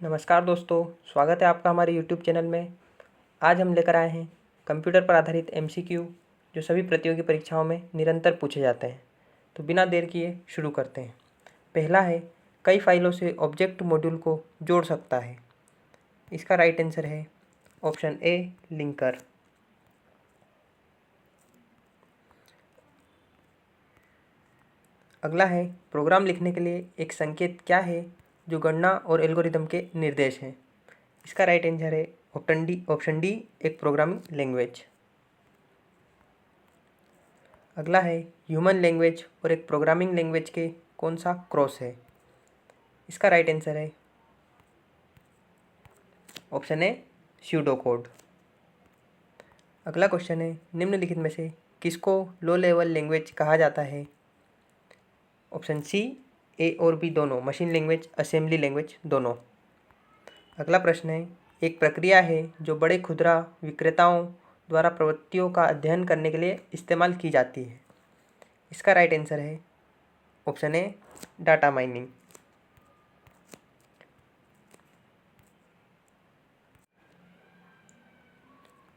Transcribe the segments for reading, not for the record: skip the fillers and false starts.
नमस्कार दोस्तों, स्वागत है आपका हमारे YouTube चैनल में। आज हम लेकर आए हैं कंप्यूटर पर आधारित MCQ जो सभी प्रतियोगी परीक्षाओं में निरंतर पूछे जाते हैं। तो बिना देर किए शुरू करते हैं। पहला है, कई फाइलों से ऑब्जेक्ट मॉड्यूल को जोड़ सकता है। इसका राइट आंसर है ऑप्शन ए, लिंकर। अगला है, प्रोग्राम लिखने के लिए एक संकेत क्या है जो गणना और एल्गोरिदम के निर्देश हैं। इसका राइट आंसर है ऑप्शन डी, एक प्रोग्रामिंग लैंग्वेज। अगला है, ह्यूमन लैंग्वेज और एक प्रोग्रामिंग लैंग्वेज के कौन सा क्रॉस है। इसका राइट आंसर है ऑप्शन ए, स्यूडो कोड। अगला क्वेश्चन है, निम्नलिखित में से किसको लो लेवल लैंग्वेज कहा जाता है। ऑप्शन सी, ए और बी दोनों, मशीन लैंग्वेज, असेंबली लैंग्वेज दोनों। अगला प्रश्न है, एक प्रक्रिया है जो बड़े खुदरा विक्रेताओं द्वारा प्रवृत्तियों का अध्ययन करने के लिए इस्तेमाल की जाती है। इसका राइट आंसर है ऑप्शन ए, डाटा माइनिंग।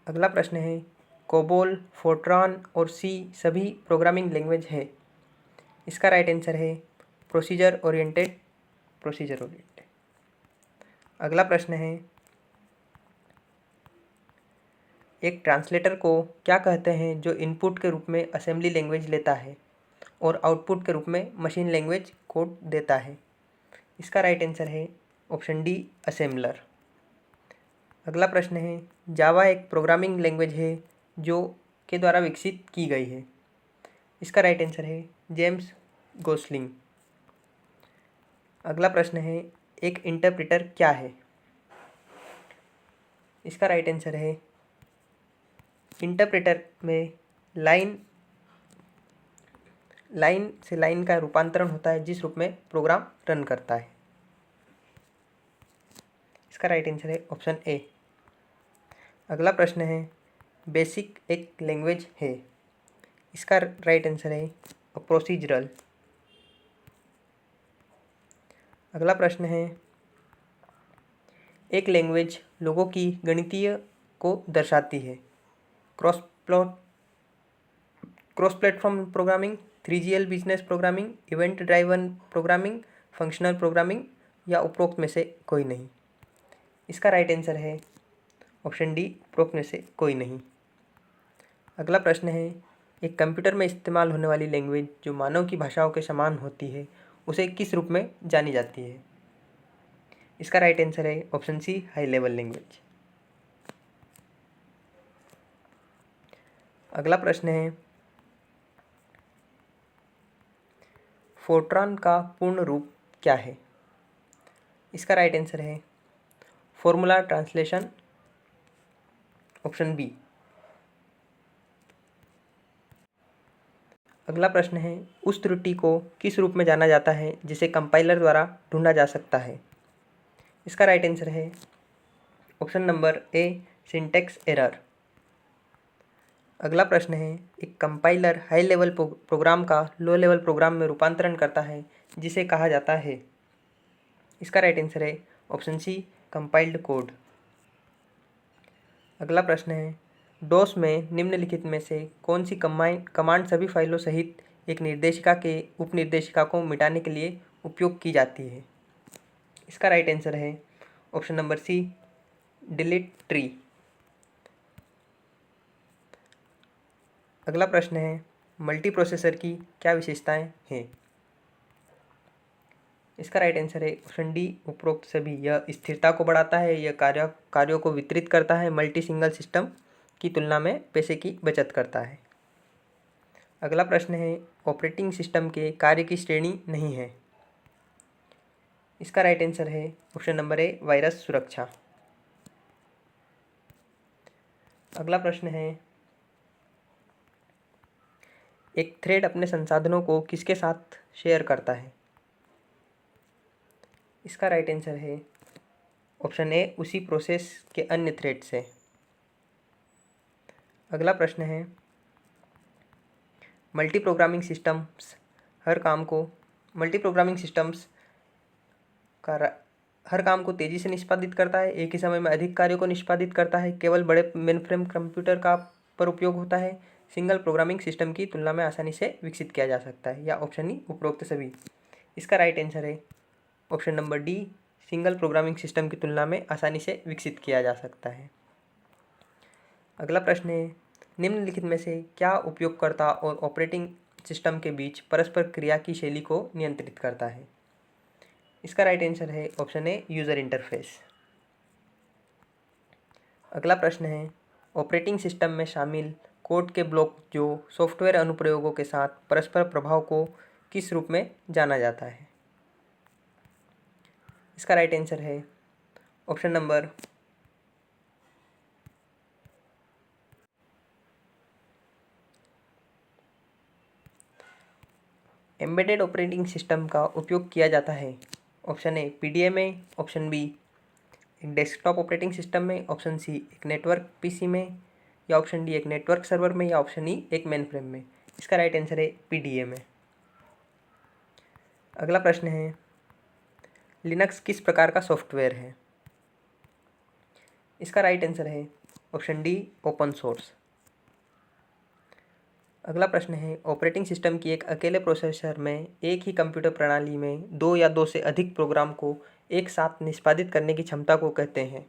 अगला प्रश्न है, कोबोल, फोर्ट्रान और सी सभी प्रोग्रामिंग लैंग्वेज है। इसका राइट आंसर है प्रोसीजर ओरिएंटेड। अगला प्रश्न है, एक ट्रांसलेटर को क्या कहते हैं जो इनपुट के रूप में असेंबली लैंग्वेज लेता है और आउटपुट के रूप में मशीन लैंग्वेज कोड देता है। इसका राइट आंसर है ऑप्शन डी, असेंबलर। अगला प्रश्न है, जावा एक प्रोग्रामिंग लैंग्वेज है जो के द्वारा विकसित की गई है। इसका राइट आंसर है जेम्स गोसलिंग। अगला प्रश्न है, एक इंटरप्रेटर क्या है। इसका राइट आंसर है, इंटरप्रेटर में लाइन से लाइन का रूपांतरण होता है जिस रूप में प्रोग्राम रन करता है। इसका राइट आंसर है ऑप्शन ए। अगला प्रश्न है, बेसिक एक लैंग्वेज है। इसका राइट आंसर है प्रोसीजरल। अगला प्रश्न है, एक लैंग्वेज लोगों की गणितीय को दर्शाती है। Cross platform programming, 3GL business programming, event driven programming, functional programming या उपरोक्त में से कोई नहीं। इसका राइट आंसर है ऑप्शन डी, उपरोक्त में से कोई नहीं। अगला प्रश्न है, एक कंप्यूटर में इस्तेमाल होने वाली लैंग्वेज जो मानव की भाषाओं के समान होती है उसे किस रूप में जानी जाती है। इसका राइट आंसर है option C, high level language. अगला प्रश्न है, फोर्ट्रान का पूर्ण रूप क्या है। इसका राइट आंसर है फॉर्मूला ट्रांसलेशन, ऑप्शन बी। अगला प्रश्न है, उस त्रुटि को किस रूप में जाना जाता है जिसे कंपाइलर द्वारा ढूंढा जा सकता है। इसका राइट आंसर है ऑप्शन नंबर ए, सिंटैक्स एरर। अगला प्रश्न है, एक कंपाइलर हाई लेवल प्रोग्राम का लो लेवल प्रोग्राम में रूपांतरण करता है जिसे कहा जाता है। इसका राइट आंसर है ऑप्शन सी, कंपाइल्ड कोड। अगला प्रश्न है, डोस में निम्नलिखित में से कौन सी कमांड सभी फाइलों सहित एक निर्देशिका के उपनिर्देशिका को मिटाने के लिए उपयोग की जाती है। इसका राइट आंसर है option number C, delete tree. अगला प्रश्न है, मल्टी प्रोसेसर की क्या विशेषताएं हैं। इसका राइट आंसर है ऑप्शन डी, उपरोक्त सभी। यह स्थिरता को बढ़ाता है, यह कार्यों को वितरित करता है, मल्टी सिंगल सिस्टम की तुलना में पैसे की बचत करता है। अगला प्रश्न है, ऑपरेटिंग सिस्टम के कार्य की श्रेणी नहीं है। इसका राइट आंसर है ऑप्शन नंबर ए, वायरस सुरक्षा। अगला प्रश्न है, एक थ्रेड अपने संसाधनों को किसके साथ शेयर करता है। इसका राइट आंसर है ऑप्शन ए, उसी प्रोसेस के अन्य थ्रेड से। अगला प्रश्न है, मल्टी प्रोग्रामिंग सिस्टम्स का हर काम को तेज़ी से निष्पादित करता है, एक ही समय में अधिक कार्यों को निष्पादित करता है, केवल बड़े मेनफ्रेम कंप्यूटर का पर उपयोग होता है, सिंगल प्रोग्रामिंग सिस्टम की तुलना में आसानी से विकसित किया जा सकता है, या ऑप्शन ई उपरोक्त सभी। इसका राइट आंसर है option number D, single programming system की तुलना में आसानी से विकसित किया जा सकता है। अगला प्रश्न है, निम्नलिखित में से क्या उपयोगकर्ता और ऑपरेटिंग सिस्टम के बीच परस्पर क्रिया की शैली को नियंत्रित करता है? इसका राइट आंसर है ऑप्शन ए, यूज़र इंटरफेस। अगला प्रश्न है, ऑपरेटिंग सिस्टम में शामिल कोड के ब्लॉक जो सॉफ्टवेयर अनुप्रयोगों के साथ परस्पर प्रभाव को किस रूप में जाना जाता है? इसका राइट आंसर है option number embedded operating system का उपयोग किया जाता है। ऑप्शन ए पीडीए में, ऑप्शन बी एक डेस्कटॉप ऑपरेटिंग सिस्टम में, ऑप्शन सी एक नेटवर्क पीसी में, या ऑप्शन डी एक नेटवर्क सर्वर में, या ऑप्शन ई एक मेनफ्रेम में। इसका राइट आंसर है पीडीए में। अगला प्रश्न है, लिनक्स किस प्रकार का सॉफ्टवेयर है? इसका राइट आंसर है ऑप्शन डी, ओपन सोर्स। अगला प्रश्न है, ऑपरेटिंग सिस्टम की एक अकेले प्रोसेसर में एक ही कंप्यूटर प्रणाली में दो या दो से अधिक प्रोग्राम को एक साथ निष्पादित करने की क्षमता को कहते हैं?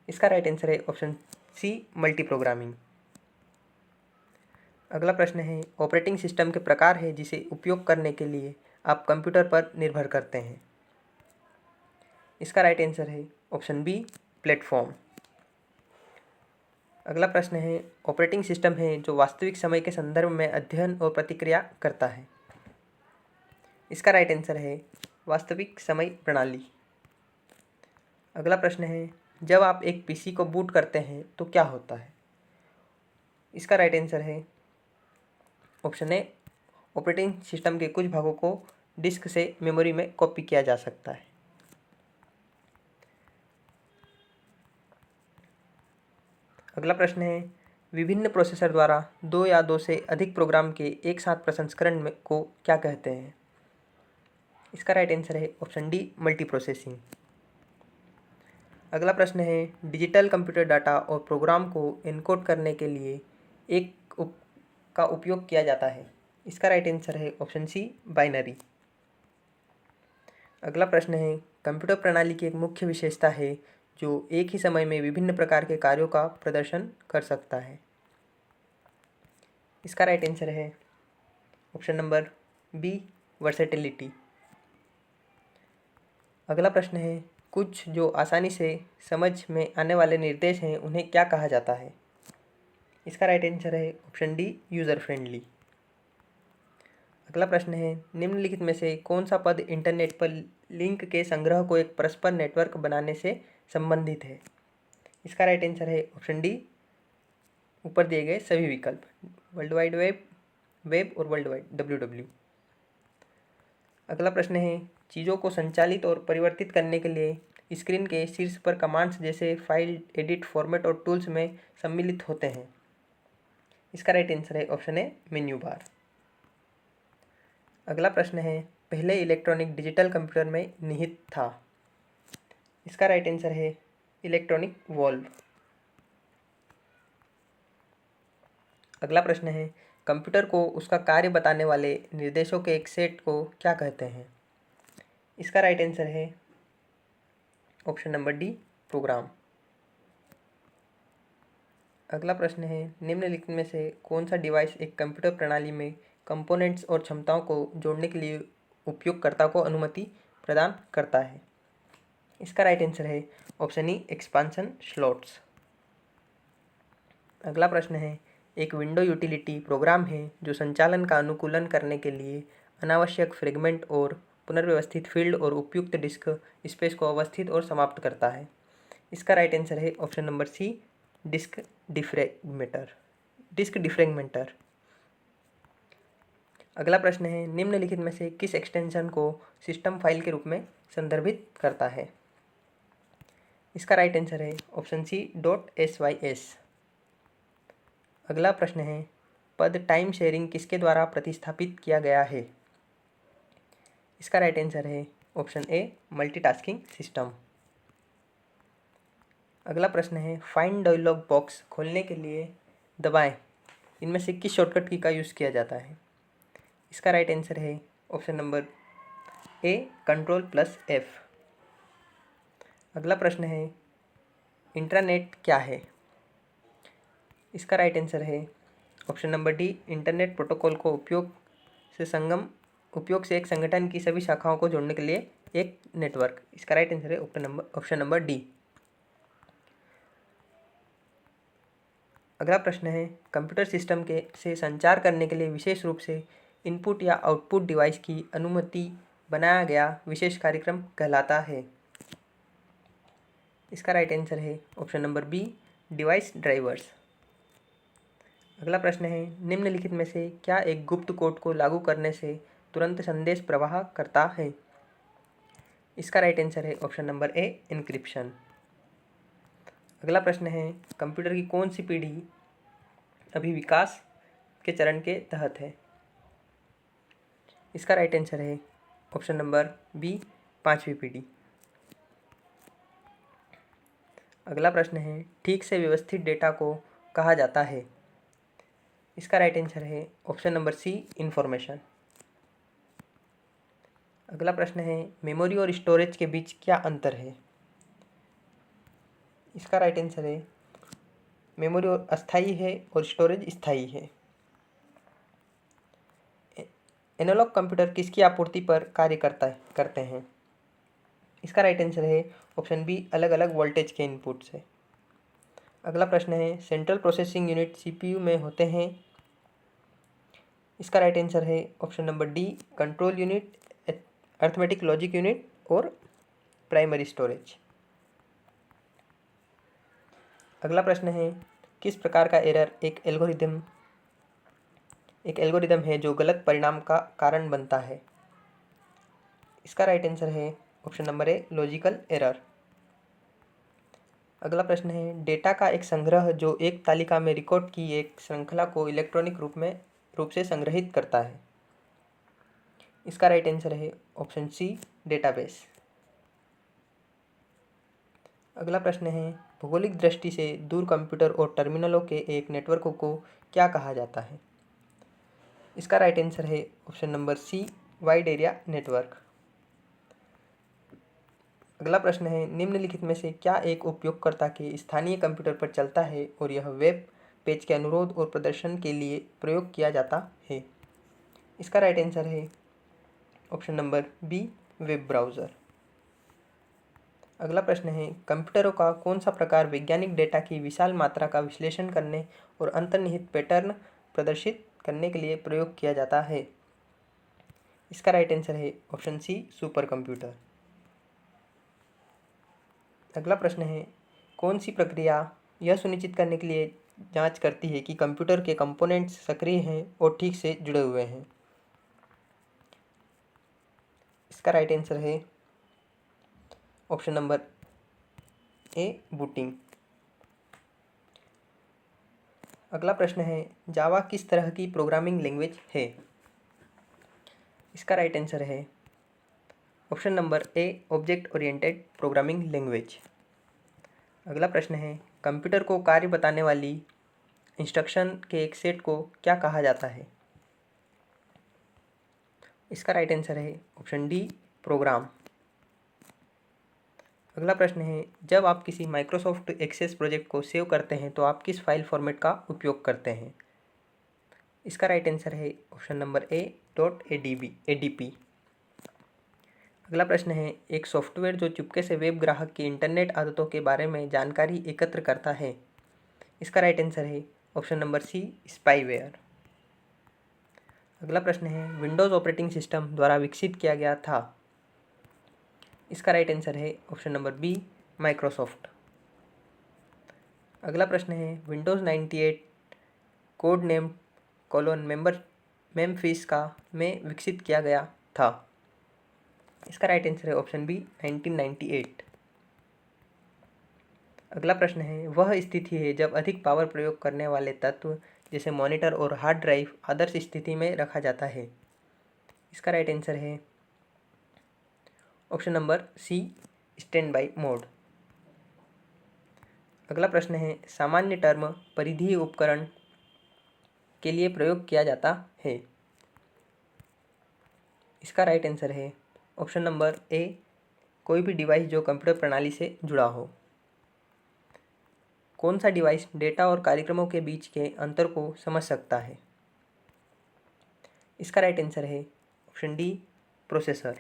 इसका राइट आंसर है ऑप्शन सी, मल्टी प्रोग्रामिंग। अगला प्रश्न है, ऑपरेटिंग सिस्टम के प्रकार है जिसे उपयोग करने के लिए आप कंप्यूटर पर निर्भर करते हैं? इसका राइट आंसर है ऑप्शन बी, प्लेटफॉर्म। अगला प्रश्न है, ऑपरेटिंग सिस्टम है जो वास्तविक समय के संदर्भ में अध्ययन और प्रतिक्रिया करता है? इसका राइट आंसर है वास्तविक समय प्रणाली। अगला प्रश्न है, जब आप एक पीसी को बूट करते हैं तो क्या होता है? इसका राइट आंसर है ऑप्शन ए, ऑपरेटिंग सिस्टम के कुछ भागों को डिस्क से मेमोरी में कॉपी किया जा सकता है। अगला प्रश्न है, विभिन्न प्रोसेसर द्वारा दो या दो से अधिक प्रोग्राम के एक साथ प्रसंस्करण में को क्या कहते हैं? इसका राइट आंसर है ऑप्शन डी, मल्टी प्रोसेसिंग। अगला प्रश्न है, डिजिटल कंप्यूटर डाटा और प्रोग्राम को एनकोड करने के लिए का उपयोग किया जाता है? इसका राइट आंसर है ऑप्शन सी, बाइनरी। अगला प्रश्न है, कंप्यूटर प्रणाली की एक मुख्य विशेषता है जो एक ही समय में विभिन्न प्रकार के कार्यों का प्रदर्शन कर सकता है? इसका राइट आंसर है ऑप्शन नंबर बी, वर्सेटिलिटी। अगला प्रश्न है, कुछ जो आसानी से समझ में आने वाले निर्देश हैं उन्हें क्या कहा जाता है? इसका राइट आंसर है ऑप्शन डी, यूज़र फ्रेंडली। अगला प्रश्न है, निम्नलिखित में से कौन सा पद इंटरनेट पर लिंक के संग्रह को एक परस्पर नेटवर्क बनाने से संबंधित है? इसका राइट आंसर है ऑप्शन डी, ऊपर दिए गए सभी विकल्प, वर्ल्ड वाइड वेब, वेब और वर्ल्ड वाइड WW। अगला प्रश्न है, चीज़ों को संचालित और परिवर्तित करने के लिए स्क्रीन के शीर्ष पर कमांड्स जैसे फाइल, एडिट, फॉर्मेट और टूल्स में सम्मिलित होते हैं? इसका राइट आंसर है ऑप्शन ए, मेन्यू बार। अगला प्रश्न है, पहले इलेक्ट्रॉनिक डिजिटल कंप्यूटर में निहित था? इसका राइट आंसर है इलेक्ट्रॉनिक वॉल्व। अगला प्रश्न है, कंप्यूटर को उसका कार्य बताने वाले निर्देशों के एक सेट को क्या कहते हैं? इसका राइट आंसर है ऑप्शन नंबर डी, प्रोग्राम। अगला प्रश्न है, निम्नलिखित में से कौन सा डिवाइस एक कंप्यूटर प्रणाली में कंपोनेंट्स और क्षमताओं को जोड़ने के लिए उपयोगकर्ता को अनुमति प्रदान करता है? इसका राइट आंसर है ऑप्शन ई, एक्सपांशन स्लॉट्स। अगला प्रश्न है, एक विंडो यूटिलिटी प्रोग्राम है जो संचालन का अनुकूलन करने के लिए अनावश्यक फ्रेगमेंट और पुनर्व्यवस्थित फील्ड और उपयुक्त डिस्क स्पेस को अवस्थित और समाप्त करता है? इसका राइट आंसर है option number C, disk defragmenter. अगला प्रश्न है, निम्नलिखित में से किस एक्सटेंशन को सिस्टम फाइल के रूप में संदर्भित करता है? इसका राइट आंसर है ऑप्शन सी, .sys। अगला प्रश्न है, पद टाइम शेयरिंग किसके द्वारा प्रतिस्थापित किया गया है? इसका राइट आंसर है ऑप्शन ए मल्टीटास्किंग सिस्टम। अगला प्रश्न है फाइंड डायलॉग बॉक्स खोलने के लिए दबाएं इनमें से किस शॉर्टकट की का यूज़ किया जाता है। इसका राइट आंसर है ऑप्शन नंबर ए Ctrl+F। अगला प्रश्न है इंटरनेट क्या है। इसका राइट आंसर है option number D internet protocol को उपयोग से एक संगठन की सभी शाखाओं को जोड़ने के लिए एक नेटवर्क। इसका राइट आंसर है ऑप्शन नंबर डी। अगला प्रश्न है कंप्यूटर सिस्टम से संचार करने के लिए विशेष रूप से इनपुट या आउटपुट डिवाइस की अनुमति बनाया गया विशेष कार्यक्रम कहलाता है। इसका राइट आंसर है option number B device drivers. अगला प्रश्न है निम्नलिखित में से क्या एक गुप्त कोड को लागू करने से तुरंत संदेश प्रवाह करता है। इसका राइट आंसर है ऑप्शन नंबर ए एन्क्रिप्शन। अगला प्रश्न है कंप्यूटर की कौन सी पीढ़ी अभी विकास के चरण के तहत है। इसका राइट आंसर है ऑप्शन नंबर बी 5वीं पीढ़ी। अगला प्रश्न है ठीक से व्यवस्थित डेटा को कहा जाता है। इसका राइट आंसर है ऑप्शन नंबर सी इंफॉर्मेशन। अगला प्रश्न है मेमोरी और स्टोरेज के बीच क्या अंतर है। इसका राइट आंसर है मेमोरी और अस्थायी है और स्टोरेज स्थायी है। एनालॉग कंप्यूटर किसकी आपूर्ति पर कार्य करते हैं। इसका राइट आंसर है ऑप्शन बी अलग अलग वोल्टेज के इनपुट से। अगला प्रश्न है सेंट्रल प्रोसेसिंग यूनिट सीपीयू में होते हैं। इसका राइट आंसर है option number D control unit, arithmetic logic unit और प्राइमरी स्टोरेज। अगला प्रश्न है किस प्रकार का एरर एक एल्गोरिदम है जो गलत परिणाम का कारण बनता है। इसका राइट आंसर है option number a logical error. अगला प्रश्न है डेटा का एक संग्रह जो एक तालिका में रिकॉर्ड की एक श्रृंखला को इलेक्ट्रॉनिक रूप से संग्रहित करता है। इसका राइट आंसर है ऑप्शन सी डेटाबेस। अगला प्रश्न है भौगोलिक दृष्टि से दूर कंप्यूटर और टर्मिनलों के एक नेटवर्क को क्या कहा जाता है। इसका राइट आंसर है option number C wide area network. अगला प्रश्न है निम्नलिखित में से क्या एक उपयोगकर्ता के स्थानीय कंप्यूटर पर चलता है और यह वेब पेज के अनुरोध और प्रदर्शन के लिए प्रयोग किया जाता है। इसका राइट आंसर है option number B web browser. अगला प्रश्न है कंप्यूटरों का कौन सा प्रकार वैज्ञानिक डेटा की विशाल मात्रा का विश्लेषण करने और अंतर्निहित पैटर्न प्रदर्शित करने के लिए प्रयोग किया जाता है। इसका राइट आंसर है ऑप्शन सी सुपर कंप्यूटर। अगला प्रश्न है कौन सी प्रक्रिया यह सुनिश्चित करने के लिए जांच करती है कि कंप्यूटर के कंपोनेंट्स सक्रिय हैं और ठीक से जुड़े हुए हैं। इसका राइट आंसर है ऑप्शन नंबर ए बूटिंग। अगला प्रश्न है जावा किस तरह की प्रोग्रामिंग लैंग्वेज है। इसका राइट आंसर है ऑप्शन नंबर ए ऑब्जेक्ट ओरिएंटेड प्रोग्रामिंग लैंग्वेज। अगला प्रश्न है कंप्यूटर को कार्य बताने वाली इंस्ट्रक्शन के एक सेट को क्या कहा जाता है। इसका राइट आंसर है ऑप्शन डी प्रोग्राम। अगला प्रश्न है जब आप किसी माइक्रोसॉफ्ट एक्सेस प्रोजेक्ट को सेव करते हैं तो आप किस फाइल फॉर्मेट का उपयोग करते हैं। इसका राइट आंसर है ऑप्शन नंबर ए .adp। अगला प्रश्न है एक सॉफ्टवेयर जो चुपके से वेब ग्राहक की इंटरनेट आदतों के बारे में जानकारी एकत्र करता है। इसका राइट आंसर है ऑप्शन नंबर सी स्पाईवेयर। अगला प्रश्न है विंडोज़ ऑपरेटिंग सिस्टम द्वारा विकसित किया गया था। इसका राइट आंसर है ऑप्शन नंबर बी माइक्रोसॉफ्ट। अगला प्रश्न है विंडोज़ 98 कोड नेम मेम्फिस का में विकसित किया गया था। इसका राइट आंसर है ऑप्शन बी 1998। अगला प्रश्न है वह स्थिति है जब अधिक पावर प्रयोग करने वाले तत्व जैसे मॉनिटर और हार्ड ड्राइव आदर्श स्थिति में रखा जाता है। इसका राइट आंसर है option number C stand by mode. अगला प्रश्न है सामान्य टर्म परिधीय उपकरण के लिए प्रयोग किया जाता है। इसका राइट आंसर है ऑप्शन नंबर ए कोई भी डिवाइस जो कंप्यूटर प्रणाली से जुड़ा हो। कौन सा डिवाइस डेटा और कार्यक्रमों के बीच के अंतर को समझ सकता है? इसका राइट आंसर है ऑप्शन डी प्रोसेसर।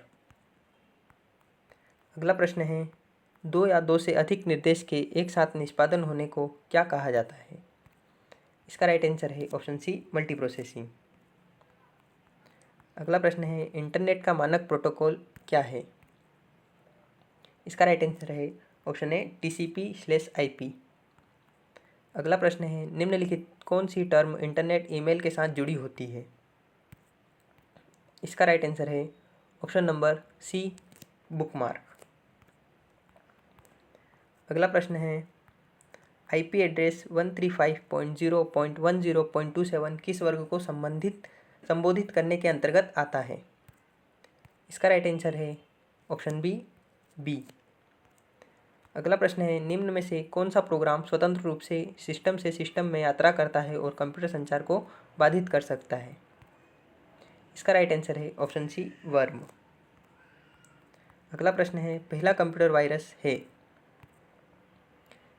अगला प्रश्न है दो या दो से अधिक निर्देश के एक साथ निष्पादन होने को क्या कहा जाता है? इसका राइट आंसर है ऑप्शन सी मल्टीप्रोसेसिंग। अगला प्रश्न है इंटरनेट का मानक प्रोटोकॉल क्या है? इसका राइट आंसर है ऑप्शन ए TCP/IP। अगला प्रश्न है निम्नलिखित कौन सी टर्म इंटरनेट ईमेल के साथ जुड़ी होती है? इसका राइट आंसर है ऑप्शन नंबर सी बुकमार्क। अगला प्रश्न है IP एड्रेस 135.0.10.27 किस वर्ग को संबोधित करने के अंतर्गत आता है? इसका राइट आंसर है ऑप्शन बी। अगला प्रश्न है निम्न में से कौन सा प्रोग्राम स्वतंत्र रूप से सिस्टम में यात्रा करता है और कंप्यूटर संचार को बाधित कर सकता है? इसका राइट आंसर है ऑप्शन सी वर्म। अगला प्रश्न है पहला कंप्यूटर वायरस है?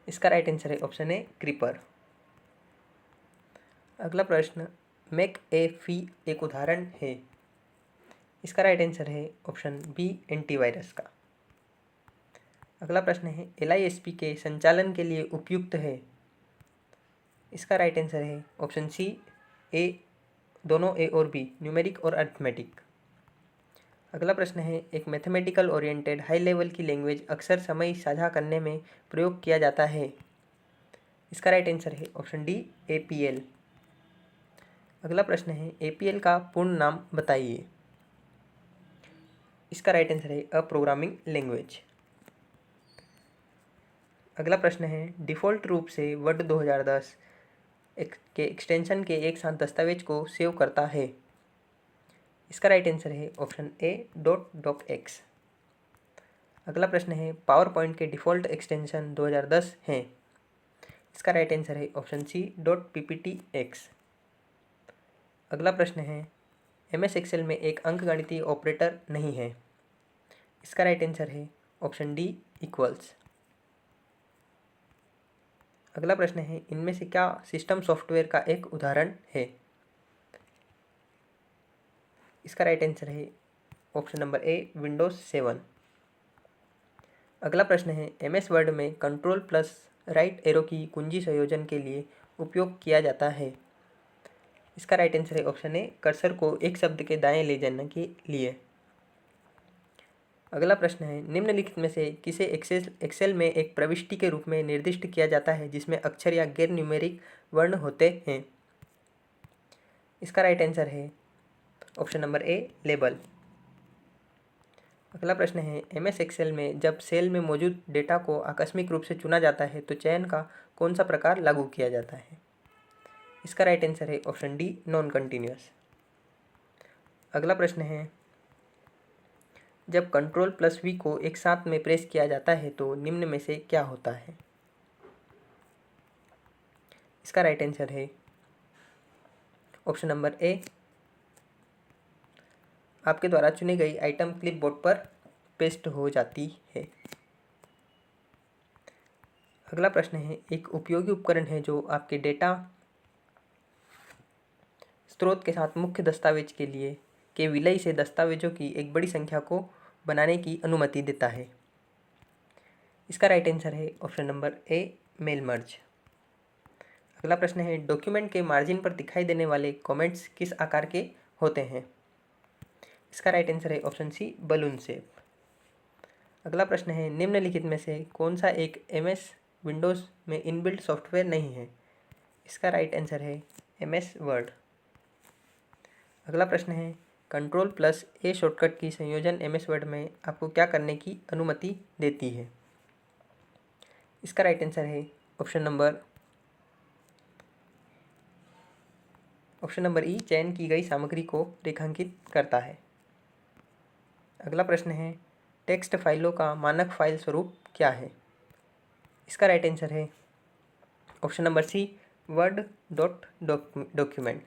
इसका राइट आंसर है ऑप्शन ए क्रीपर। अगला प्रश्न मैकएफी एक उदाहरण है? इसका राइट आंसर है ऑप्शन बी एंटीवायरस का। अगला प्रश्न है LISP के संचालन के लिए उपयुक्त है? इसका राइट आंसर है ऑप्शन सी ए दोनों ए और बी न्यूमेरिक और अरिथमेटिक। अगला प्रश्न है एक मैथमेटिकल ओरिएंटेड हाई लेवल की लैंग्वेज अक्सर समय साझा करने में प्रयोग किया जाता है? इसका राइट आंसर है ऑप्शन डी APL। अगला प्रश्न है APL का पूर्ण नाम बताइए। इसका राइट आंसर है अ प्रोग्रामिंग लैंग्वेज। अगला प्रश्न है डिफ़ॉल्ट रूप से वर्ड 2010 के एक्सटेंशन के एक साथ दस्तावेज को सेव करता है? इसका राइट आंसर है ऑप्शन ए .docx। अगला प्रश्न है पावर पॉइंट के डिफ़ॉल्ट एक्सटेंशन 2010 हैं? इसका राइट आंसर है ऑप्शन सी .pptx। अगला प्रश्न है MS एक्सेल में एक अंकगणितीय ऑपरेटर नहीं है? इसका राइट आंसर है ऑप्शन डी इक्वल्स। अगला प्रश्न है इनमें से क्या सिस्टम सॉफ्टवेयर का एक उदाहरण है? इसका राइट आंसर है ऑप्शन नंबर ए विंडोज़ 7। अगला प्रश्न है MS वर्ड में कंट्रोल प्लस राइट एरो की कुंजी संयोजन के लिए उपयोग किया जाता है? इसका राइट आंसर है ऑप्शन ए कर्सर को एक शब्द के दाएं ले जाने के लिए। अगला प्रश्न है निम्नलिखित में से किसे एक्सेल में एक प्रविष्टि के रूप में निर्दिष्ट किया जाता है जिसमें अक्षर या गैर न्यूमेरिक वर्ण होते हैं? इसका राइट आंसर है ऑप्शन नंबर ए लेबल। अगला प्रश्न है MS एक्सेल में जब सेल में मौजूद डेटा को आकस्मिक रूप से चुना जाता है तो चयन का कौन सा प्रकार लागू किया जाता है? इसका राइट आंसर है ऑप्शन डी नॉन कंटिन्यूअस। अगला प्रश्न है जब कंट्रोल प्लस V को एक साथ में प्रेस किया जाता है तो निम्न में से क्या होता है? इसका राइट आंसर है ऑप्शन नंबर ए आपके द्वारा चुनी गई आइटम क्लिपबोर्ड पर पेस्ट हो जाती है। अगला प्रश्न है एक उपयोगी उपकरण है जो आपके डेटा स्रोत के साथ मुख्य दस्तावेज के विलय से दस्तावेजों की एक बड़ी संख्या को बनाने की अनुमति देता है? इसका राइट आंसर है option number A mail merge. अगला प्रश्न है डॉक्यूमेंट के मार्जिन पर दिखाई देने वाले कमेंट्स किस आकार के होते हैं? इसका राइट आंसर है ऑप्शन सी बलून शेप। अगला प्रश्न है निम्नलिखित में से कौन सा एक MS विंडोज़ में इनबिल्ट सॉफ्टवेयर नहीं है? इसका राइट आंसर है MS वर्ड। अगला प्रश्न है कंट्रोल प्लस ए शॉर्टकट की संयोजन MS वर्ड में आपको क्या करने की अनुमति देती है? इसका राइट आंसर है ऑप्शन नंबर ई चयन की गई सामग्री को रेखांकित करता है। अगला प्रश्न है टेक्स्ट फाइलों का मानक फाइल स्वरूप क्या है? इसका राइट आंसर है option number C, word document.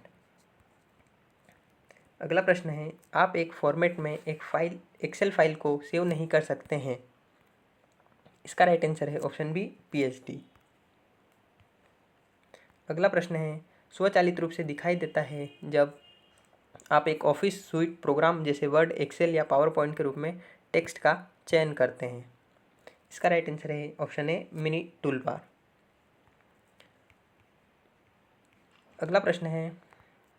अगला प्रश्न है, आप एक फॉर्मेट में एक फाइल एक्सेल फाइल को सेव नहीं कर सकते हैं। इसका राइट आंसर है ऑप्शन बी, पीएचडी। अगला प्रश्न है, स्वचालित रूप से दिखाई देता है जब आप एक ऑफिस सूट प्रोग्राम जैसे वर्ड, एक्सेल या पावर पॉइंट के रूप में टेक्स्ट का चयन करते हैं। इसका राइट आंसर है option A, mini tool bar. अगला प्रश्न है,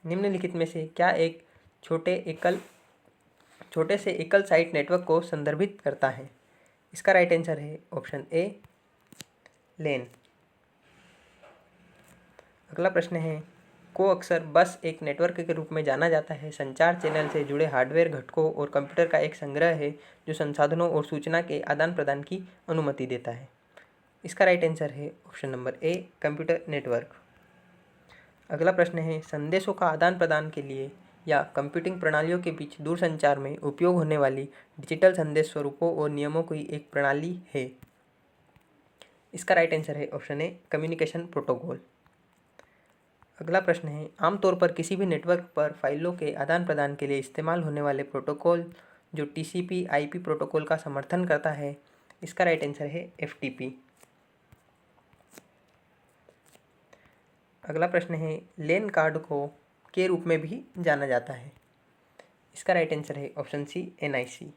निम्नलिखित में से क्या एक छोटे से एकल साइट नेटवर्क को संदर्भित करता है? इसका राइट आंसर है ऑप्शन ए, लेन। अगला प्रश्न है, को अक्सर बस एक नेटवर्क के रूप में जाना जाता है। संचार चैनल से जुड़े हार्डवेयर घटकों और कंप्यूटर का एक संग्रह है जो संसाधनों और सूचना के आदान प्रदान की अनुमति देता है। इसका राइट आंसर है ऑप्शन नंबर ए, कंप्यूटर नेटवर्क। अगला प्रश्न है, संदेशों का आदान प्रदान के लिए या कंप्यूटिंग प्रणालियों के बीच दूरसंचार में उपयोग होने वाली डिजिटल संदेश स्वरूपों और नियमों की एक प्रणाली है। इसका राइट आंसर है ऑप्शन ए, कम्युनिकेशन प्रोटोकॉल। अगला प्रश्न है, आमतौर पर किसी भी नेटवर्क पर फाइलों के आदान प्रदान के लिए इस्तेमाल होने वाले प्रोटोकॉल जो टीसीपी आईपी प्रोटोकॉल का समर्थन करता है। इसका राइट आंसर है एफटीपी। अगला प्रश्न है, लेन कार्ड को के रूप में भी जाना जाता है। इसका राइट आंसर है ऑप्शन सी, एनआईसी।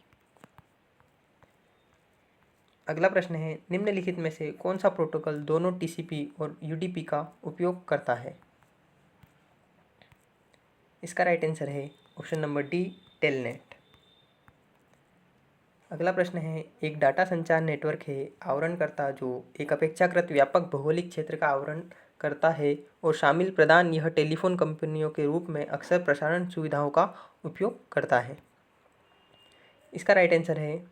अगला प्रश्न है, निम्नलिखित में से कौन सा प्रोटोकॉल दोनों टीसीपी और यूडीपी का उपयोग करता है? इसका राइट आंसर है ऑप्शन नंबर डी, टेलनेट। अगला प्रश्न है, एक डाटा संचार नेटवर्क है आवरणकर्ता जो एक अपेक्षाकृत व्यापक भौगोलिक क्षेत्र का आवरण करता है और शामिल प्रदान यह टेलीफोन कंपनियों के रूप में अक्सर प्रसारण सुविधाओं का उपयोग करता है। इसका राइट आंसर है